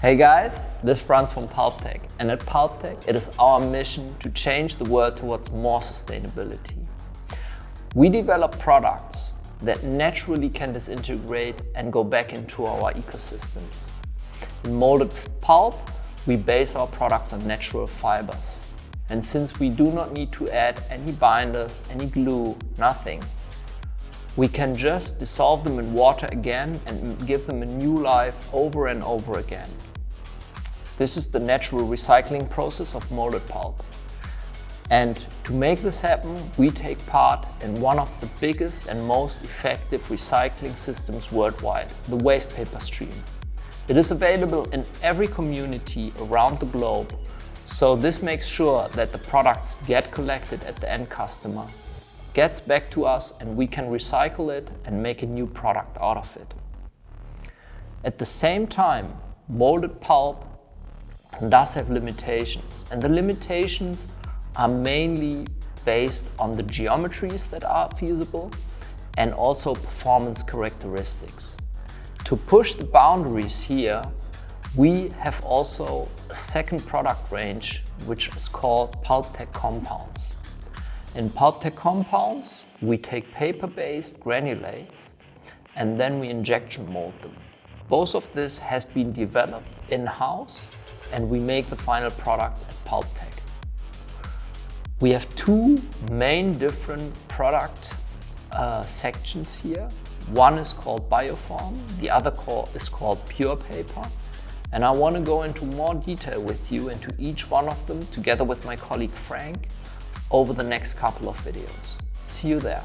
Hey guys, this is Franz from Pulp-Tec, and at Pulp-Tec it is our mission to change the world towards more sustainability. We develop products that naturally can disintegrate and go back into our ecosystems. In molded pulp, we base our products on natural fibers. And since we do not need to add any binders, any glue, nothing, we can just dissolve them in water again and give them a new life over and over again. This is the natural recycling process of molded pulp. And to make this happen, we take part in one of the biggest and most effective recycling systems worldwide, the waste paper stream. It is available in every community around the globe, so this makes sure that the products get collected at the end customer, gets back to us, and we can recycle it and make a new product out of it. At the same time, molded pulp does have limitations, and the limitations are mainly based on the geometries that are feasible and also performance characteristics. To push the boundaries here, we have also a second product range which is called Pulp-Tec compounds. In Pulp-Tec compounds, we take paper-based granulates and then we injection mold them. Both of this has been developed in-house, and we make the final products at Pulp-Tec. We have two main different product sections here. One is called Bioform, the other is called Pure Paper. And I want to go into more detail with you into each one of them together with my colleague Frank over the next couple of videos. See you there.